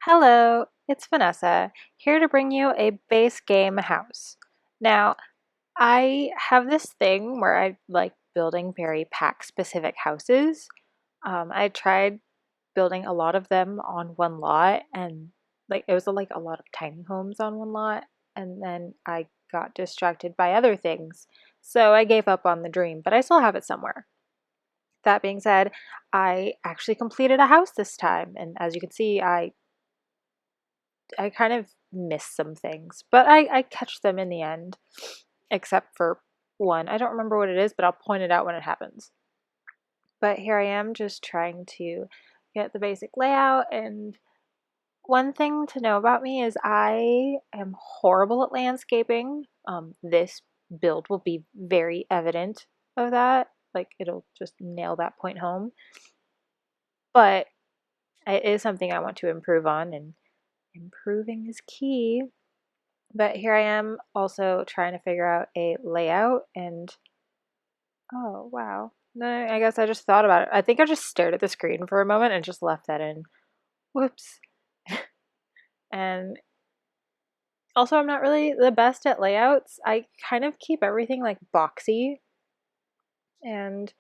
Hello, it's Vanessa, here to bring you a base game house. Now, I have this thing where I like building very pack-specific houses. I tried building a lot of them on one lot, and like it was like a lot of tiny homes on one lot, and then I got distracted by other things, so I gave up on the dream, but I still have it somewhere. That being said, I actually completed a house this time, and as you can see, I kind of miss some things, but I catch them in the end, except for one. I don't remember what it is, but I'll point it out when it happens. But here I am just trying to get the basic layout. And one thing to know about me is I am horrible at landscaping. This build will be very evident of that. Like it'll just nail that point home. But it is something I want to improve on, and improving is key. But here I am also trying to figure out a layout, and oh wow. No, I guess I just thought about it. I think I just stared at the screen for a moment and just left that in. Whoops. And also, I'm not really the best at layouts. I kind of keep everything like boxy, and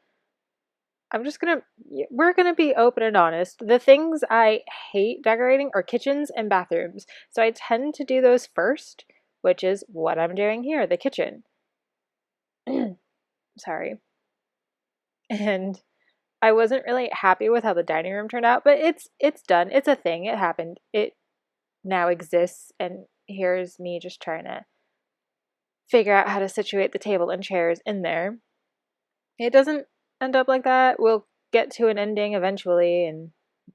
we're gonna be open and honest. The things I hate decorating are kitchens and bathrooms. So I tend to do those first, which is what I'm doing here, the kitchen. Sorry. And I wasn't really happy with how the dining room turned out, but it's done. It's a thing. It happened. It now exists, and here's me just trying to figure out how to situate the table and chairs in there. It doesn't end up like that. We'll get to an ending eventually, and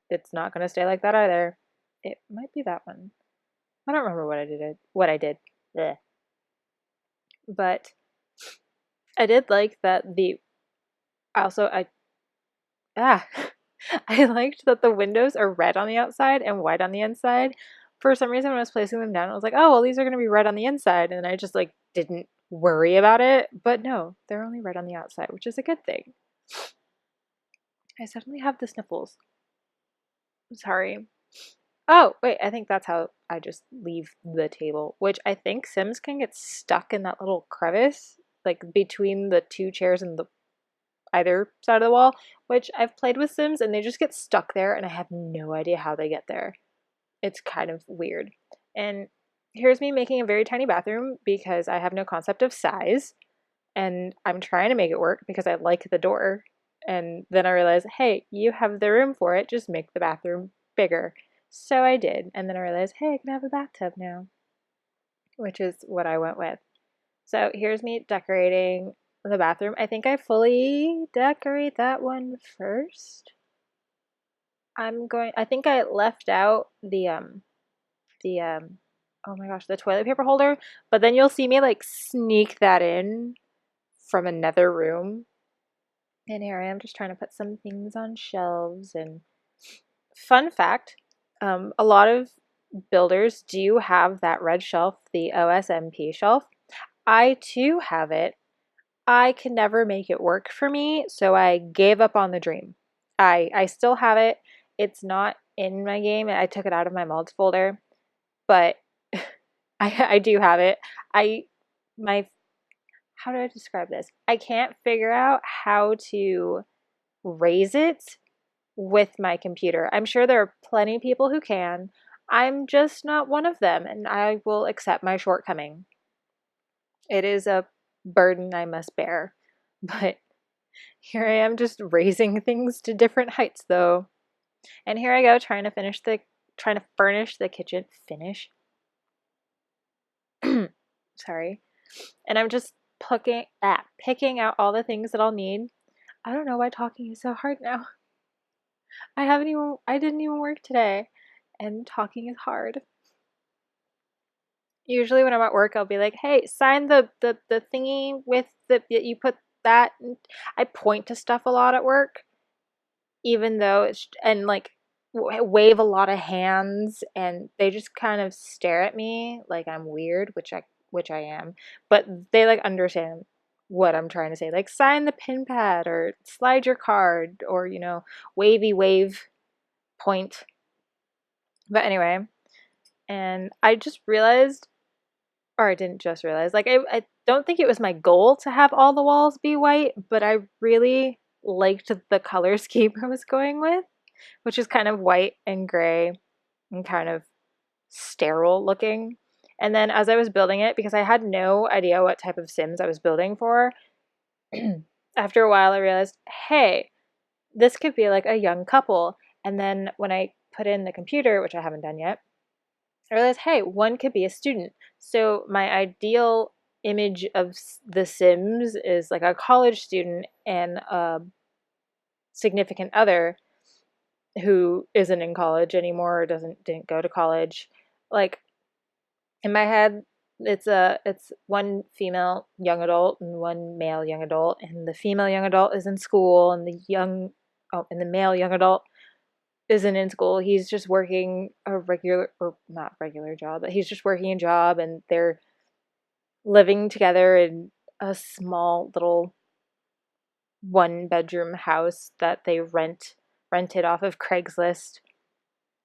it's not going to stay like that either. It might be that one. I don't remember what I did. Blech. But I did like that the also ah I liked that the windows are red on the outside and white on the inside. For some reason, when I was placing them down, I was like, oh, well, these are going to be red on the inside. And I just like didn't worry about it. But no, they're only red on the outside, which is a good thing. I suddenly have the sniffles. I'm sorry. Oh, wait, I think that's how I just leave the table, which I think Sims can get stuck in that little crevice, like between the two chairs and the either side of the wall, which I've played with Sims and they just get stuck there and I have no idea how they get there. It's kind of weird. And here's me making a very tiny bathroom because I have no concept of size, and I'm trying to make it work because I like the door. And then I realized, hey, you have the room for it, just make the bathroom bigger. So I did, and then I realized, hey, I can have a bathtub now, which is what I went with. So here's me decorating the bathroom. I think I fully decorate that one first. I think I left out the oh my gosh, the toilet paper holder, but then you'll see me like sneak that in from another room. And here I am just trying to put some things on shelves. And fun fact, a lot of builders do have that red shelf, the OSMP shelf. I too have it. I can never make it work for me, so I gave up on the dream. I still have it. It's not in my game. I took it out of my mods folder, but I do have it. My how do I describe this? I can't figure out how to raise it with my computer. I'm sure there are plenty of people who can. I'm just not one of them, and I will accept my shortcoming. It is a burden I must bear. But here I am just raising things to different heights though. And here I go trying to furnish the kitchen. Finish. Sorry. And I'm just picking out all the things that I'll need. I don't know why talking is so hard now. I didn't even work today, and talking is hard. Usually when I'm at work, I'll be like, hey, sign the thingy with you put that. I point to stuff a lot at work, even though and like wave a lot of hands, and they just kind of stare at me like I'm weird, which I am, but they like understand what I'm trying to say. Like sign the pin pad or slide your card or, wavy wave point. But anyway, and I just realized, or I didn't just realize, like I don't think it was my goal to have all the walls be white, but I really liked the color scheme I was going with, which is kind of white and gray and kind of sterile looking. And then as I was building it, because I had no idea what type of Sims I was building for, after a while I realized, hey, this could be like a young couple. And then when I put in the computer, which I haven't done yet, I realized, hey, one could be a student. So my ideal image of the Sims is like a college student and a significant other who isn't in college anymore or didn't go to college. Like in my head, it's one female young adult and one male young adult, and the female young adult is in school, and the male young adult isn't in school. He's just working a regular, or not regular job, but he's just working a job, and they're living together in a small little 1-bedroom house that they rented off of Craigslist,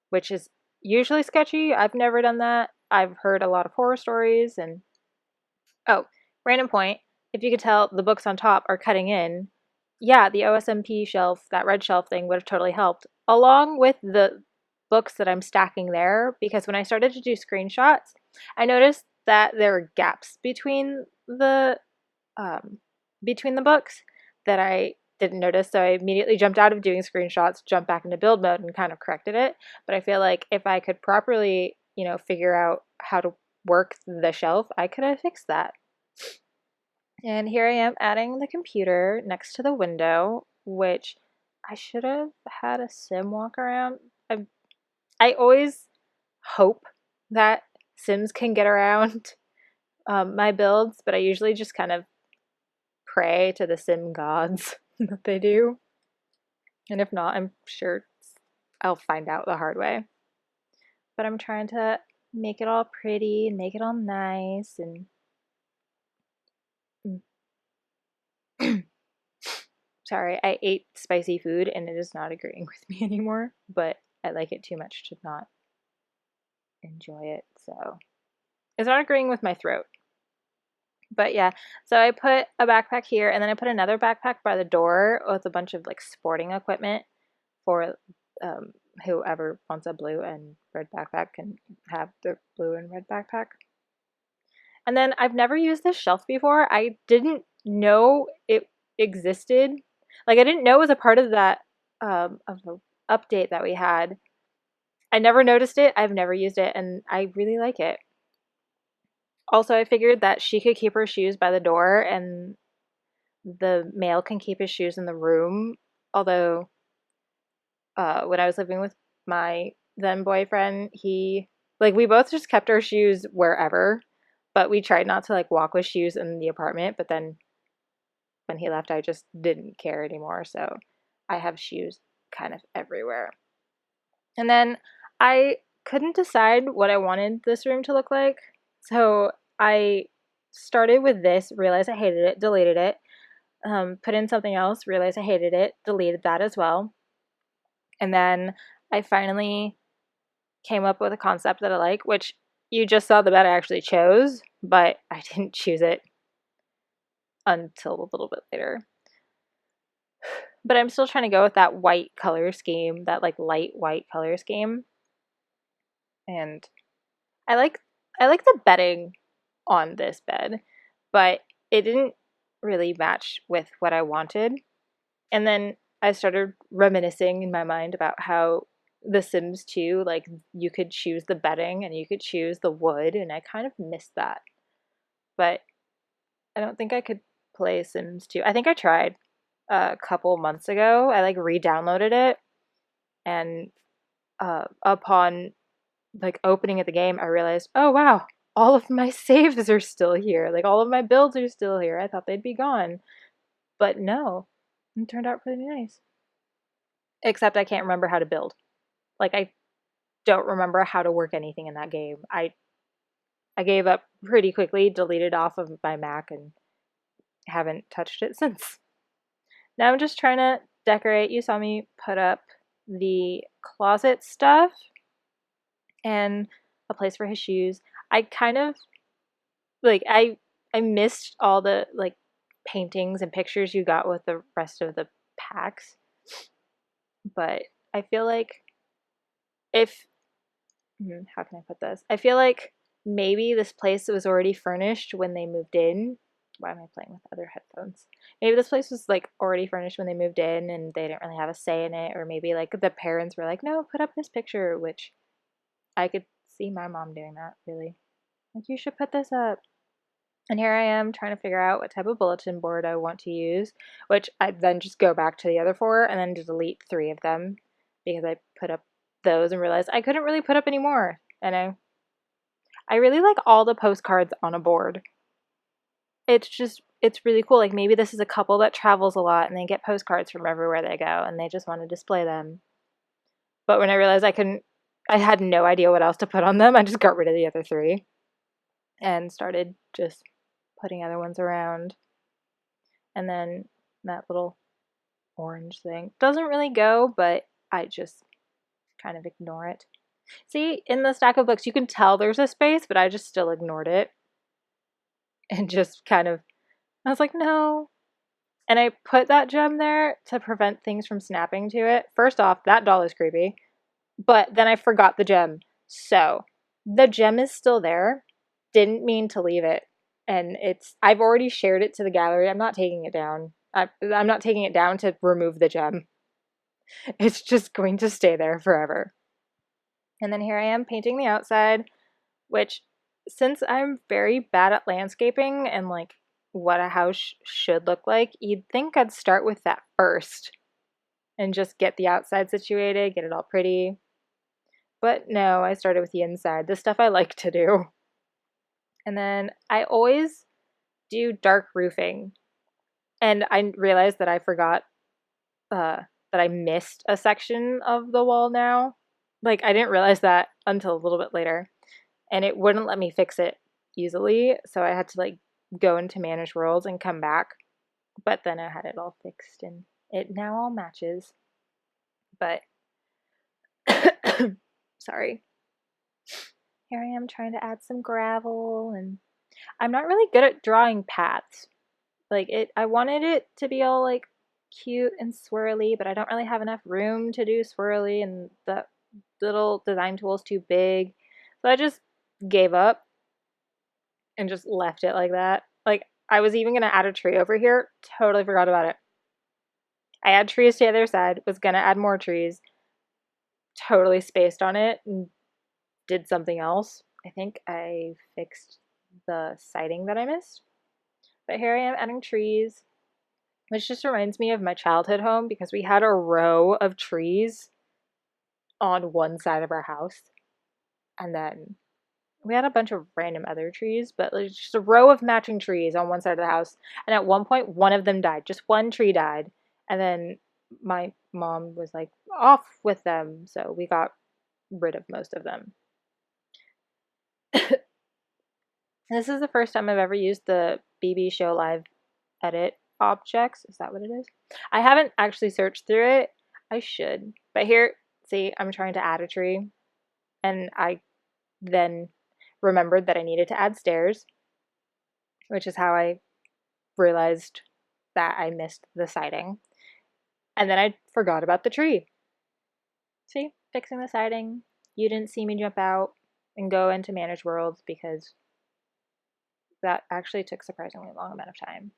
which is usually sketchy. I've never done that. I've heard a lot of horror stories. And oh, random point, if you could tell, the books on top are cutting in. Yeah, the OSMP shelf, that red shelf thing, would have totally helped, along with the books that I'm stacking there, because when I started to do screenshots, I noticed that there are gaps between the books that I didn't notice. So I immediately jumped out of doing screenshots, jumped back into build mode, and kind of corrected it. But I feel like if I could properly, figure out how to work the shelf, I could have fixed that. And here I am adding the computer next to the window, which I should have had a sim walk around. I always hope that Sims can get around my builds, but I usually just kind of pray to the sim gods that they do. And if not, I'm sure I'll find out the hard way. But I'm trying to make it all pretty and make it all nice. And sorry, I ate spicy food and it is not agreeing with me anymore, but I like it too much to not enjoy it. So it's not agreeing with my throat. But yeah, so I put a backpack here, and then I put another backpack by the door with a bunch of like sporting equipment for whoever wants a blue and red backpack can have the blue and red backpack. And then I've never used this shelf before. I didn't know it existed. Like I didn't know it was a part of that of the update that we had. I never noticed it. I've never used it, and I really like it. Also, I figured that she could keep her shoes by the door and the male can keep his shoes in the room. Although, when I was living with my then boyfriend, we both just kept our shoes wherever, but we tried not to like walk with shoes in the apartment. But then when he left, I just didn't care anymore. So I have shoes kind of everywhere. And then I couldn't decide what I wanted this room to look like. So I started with this, realized I hated it, deleted it, put in something else, realized I hated it, deleted that as well. And then I finally came up with a concept that I like, which you just saw the bed I actually chose, but I didn't choose it until a little bit later. But I'm still trying to go with that white color scheme, that like light white color scheme. And I like the bedding on this bed, but it didn't really match with what I wanted. And then I started reminiscing in my mind about how The Sims 2, like you could choose the bedding and you could choose the wood, and I kind of missed that. But I don't think I could play Sims 2. I think I tried a couple months ago. I like re-downloaded it, and upon like opening at the game, I realized, oh wow, all of my saves are still here. Like all of my builds are still here. I thought they'd be gone. But no, it turned out pretty nice. Except I can't remember how to build. Like I don't remember how to work anything in that game. I gave up pretty quickly, deleted off of my Mac, and haven't touched it since. Now I'm just trying to decorate. You saw me put up the closet stuff. and a place for his shoes. I kind of like I missed all the like paintings and pictures you got with the rest of the packs, but I feel like if how can I put this? I feel like maybe this place was already furnished when they moved in. Why am I playing with other headphones? Maybe this place was like already furnished when they moved in and they didn't really have a say in it, or maybe like the parents were like, no, put up this picture, which I could see my mom doing that, really. Like, you should put this up. And here I am trying to figure out what type of bulletin board I want to use, which I then just go back to the other 4 and then delete 3 of them because I put up those and realized I couldn't really put up any more. And I really like all the postcards on a board. It's really cool. Like, maybe this is a couple that travels a lot and they get postcards from everywhere they go and they just want to display them. But when I realized I had no idea what else to put on them, I just got rid of the other 3 and started just putting other ones around. And then that little orange thing doesn't really go, but I just kind of ignore it. See, in the stack of books, you can tell there's a space, but I just still ignored it. And just kind of, I was like, no. And I put that gem there to prevent things from snapping to it. First off, that doll is creepy. But then I forgot the gem. So, the gem is still there. Didn't mean to leave it. And I've already shared it to the gallery. I'm not taking it down. I'm not taking it down to remove the gem. It's just going to stay there forever. And then here I am painting the outside, which, since I'm very bad at landscaping and like what a house should look like, you'd think I'd start with that first and just get the outside situated, get it all pretty. But no, I started with the inside, the stuff I like to do. And then I always do dark roofing. And I realized that I forgot that I missed a section of the wall now. Like, I didn't realize that until a little bit later. And it wouldn't let me fix it easily, so I had to like go into Manage Worlds and come back. But then I had it all fixed and it now all matches. But sorry. Here I am trying to add some gravel, and I'm not really good at drawing paths. Like, I wanted it to be all like cute and swirly, but I don't really have enough room to do swirly, and the little design tool is too big. So I just gave up and just left it like that. Like, I was even gonna add a tree over here, totally forgot about it. I add trees to the other side, was gonna add more trees, totally spaced on it and did something else. I think I fixed the siding that I missed. But here I am adding trees, which just reminds me of my childhood home because we had a row of trees on one side of our house. And then we had a bunch of random other trees, but like just a row of matching trees on one side of the house. And at one point, one of them died. Just one tree died. And then my mom was like, off with them. So we got rid of most of them. This is the first time I've ever used the BB Show Live Edit objects. Is that what it is? I haven't actually searched through it. I should. But here, see, I'm trying to add a tree. And I then remembered that I needed to add stairs, which is how I realized that I missed the siding. And then I forgot about the tree. See, fixing the siding. You didn't see me jump out and go into Manage Worlds because that actually took surprisingly long amount of time.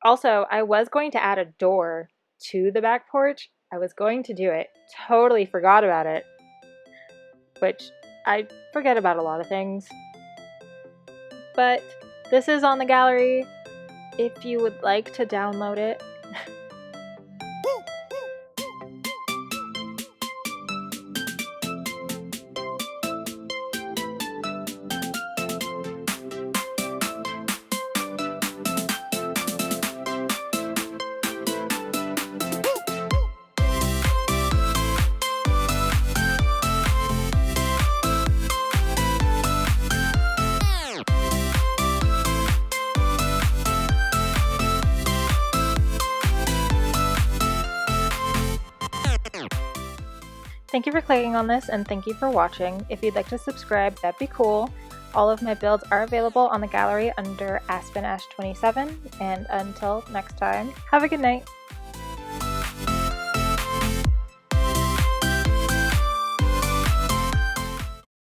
Also, I was going to add a door to the back porch. I was going to do it. Totally forgot about it. Which I forget about a lot of things. But this is on the gallery if you would like to download it. Thank you for clicking on this and thank you for watching. If you'd like to subscribe, that'd be cool. All of my builds are available on the gallery under aspenash 27, and until next time, have a good night.